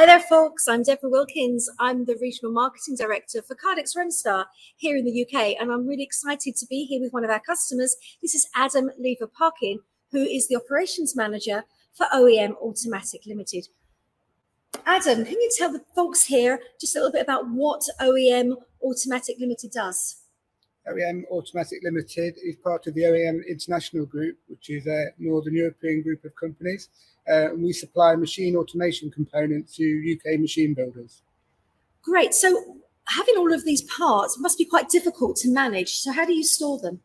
Hi there, folks. I'm Deborah Wilkins. I'm the Regional Marketing Director for Cardex Remstar here in the UK, and I'm really excited to be here with one of our customers. This is Adam Lever-Parkin, who is the Operations Manager for OEM Automatic Limited. Adam, can you tell the folks here just a little bit about what OEM Automatic Limited does? OEM Automatic Limited is part of the OEM International Group, which is a Northern European group of companies. And we supply machine automation components to UK machine builders. Great. So having all of these parts must be quite difficult to manage. So how do you store them?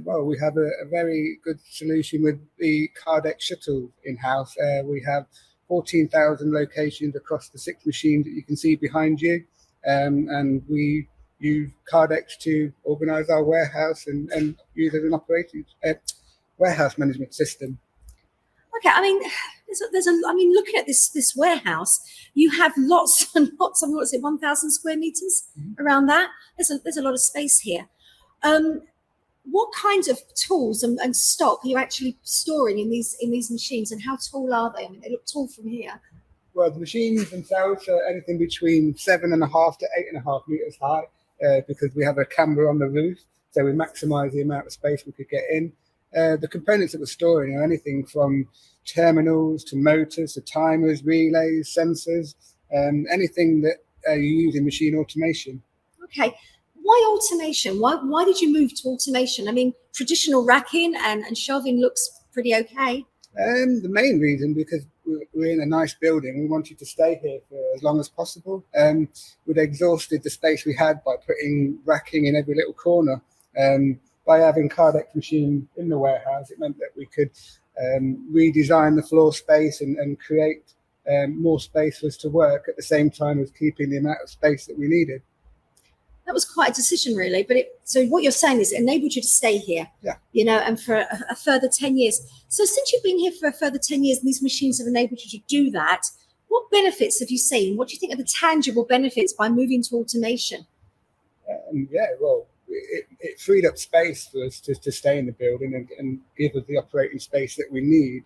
Well, we have a very good solution with the Cardex shuttle in-house. We have 14,000 locations across the 6 machines that you can see behind you. And we use Cardex to organise our warehouse and use it as an operating warehouse management system. Okay, I mean, looking at this warehouse, you have lots and lots of, what is it, 1,000 square meters around that? There's a lot of space here. What kinds of tools and stock are you actually storing in these machines, and how tall are they? I mean, they look tall from here. Well, the machines themselves are anything between 7.5 to 8.5 meters high, because we have a camera on the roof, so we maximise the amount of space we could get in. The components that we're storing are anything from terminals to motors to timers, relays, sensors, anything that you use in machine automation. Okay, why automation? Why did you move to automation? I mean, traditional racking and shelving looks pretty okay. The main reason, because we're in a nice building, we wanted to stay here for as long as possible. We'd exhausted the space we had by putting racking in every little corner. By having Cardex machine in the warehouse, it meant that we could redesign the floor space and create more space for us to work at the same time as keeping the amount of space that we needed. That was quite a decision, really. But so what you're saying is it enabled you to stay here, yeah, and for a further 10 years. So since you've been here for a further 10 years and these machines have enabled you to do that, what benefits have you seen? What do you think are the tangible benefits by moving to automation? Yeah, well, it freed up space for us to stay in the building and give us the operating space that we need.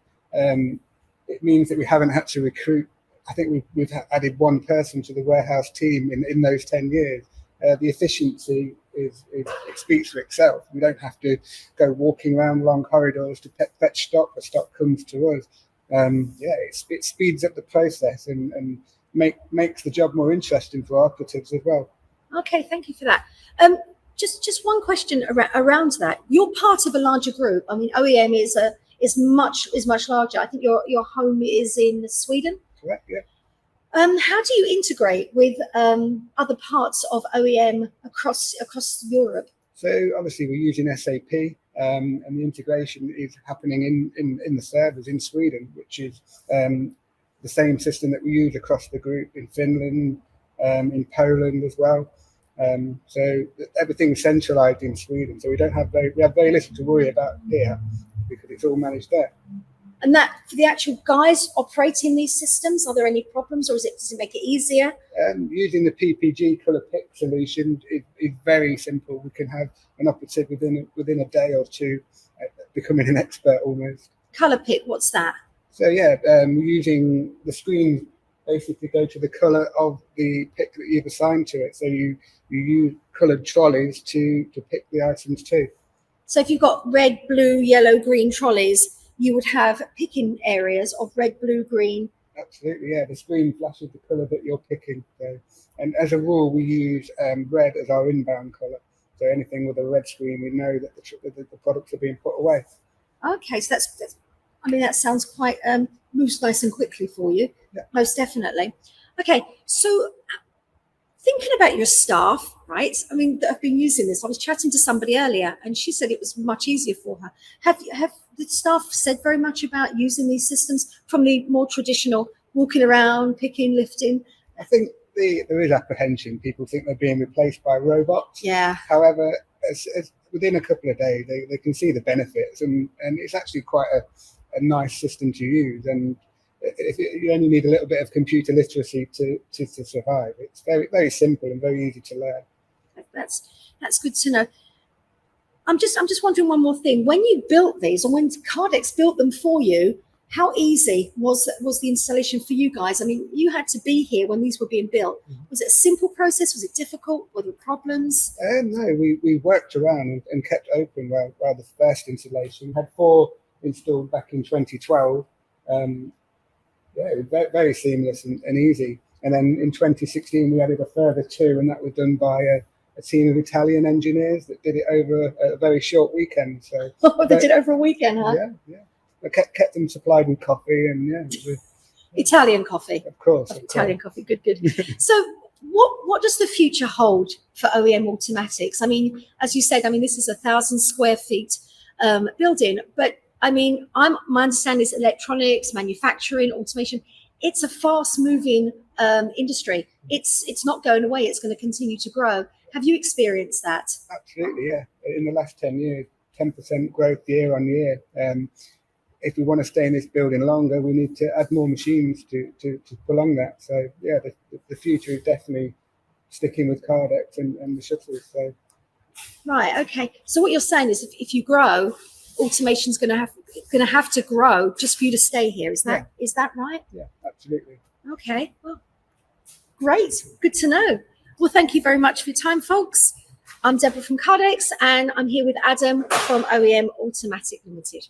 It means that we haven't had to recruit. I think we've added one person to the warehouse team in those 10 years. The efficiency it speaks for itself. We don't have to go walking around long corridors to fetch stock. The stock comes to us. It speeds up the process and makes the job more interesting for our operatives as well. Okay, thank you for that. Just one question around that. You're part of a larger group. I mean, OEM is much larger. I think your home is in Sweden. Correct. Yeah. How do you integrate with other parts of OEM across Europe? So obviously we're using SAP, and the integration is happening in the servers in Sweden, which is the same system that we use across the group in Finland, in Poland as well. So everything's centralized in Sweden. So we have very little to worry about here because it's all managed there. And that for the actual guys operating these systems, are there any problems, or does it make it easier? Using the PPG colour pick solution is very simple. We can have an operative within a day or two becoming an expert almost. Colour pick, what's that? So yeah, we're using the screen basically go to the colour of the pick that you've assigned to it. So you use coloured trolleys to pick the items too. So if you've got red, blue, yellow, green trolleys, you would have picking areas of red, blue, green. Absolutely, yeah. The screen flashes the colour that you're picking. So, and as a rule, we use red as our inbound colour. So anything with a red screen, we know that the products are being put away. Okay, so that sounds quite moves nice and quickly for you. Yeah. Most definitely. Okay, so thinking about your staff, right? I mean, that have been using this. I was chatting to somebody earlier, and she said it was much easier for her. Have the staff said very much about using these systems from the more traditional walking around, picking, lifting? I think there is apprehension. People think they're being replaced by robots. Yeah. However, as within a couple of days, they can see the benefits, and it's actually quite a nice system to use. And if you only need a little bit of computer literacy to survive. It's very, very simple and very easy to learn. That's good to know. I'm just wondering one more thing. When you built these, or when Cardex built them for you, How easy was the installation for you guys? I mean, you had to be here when these were being built. Was it a simple process? Was it difficult? Were there problems? No, we worked around and kept open while the first installation. We had 4 installed back in 2012. Yeah, it was very seamless and easy. And then in 2016, we added a further 2, and that was done by a team of Italian engineers that did it over a very short weekend. So They did it over a weekend, huh? Yeah. I kept them supplied with coffee, and Italian coffee. Of course. Italian coffee, good. So what does the future hold for OEM automatics? I mean, as you said, I mean, this is 1,000 square feet building, but I mean, my understanding is electronics, manufacturing, automation. It's a fast-moving industry. It's not going away. It's going to continue to grow. Have you experienced that? Absolutely, yeah. In the last 10 years, 10% growth year on year. If we want to stay in this building longer, we need to add more machines to prolong that. So, yeah, the future is definitely sticking with Cardex and the shuttles. So. Right, okay. So what you're saying is if you grow, automation's going to have to grow just for you to stay here. Is that right? Yeah, absolutely. Okay, well, great. Good to know. Well, thank you very much for your time, folks. I'm Deborah from Cardex, and I'm here with Adam from OEM Automatic Limited.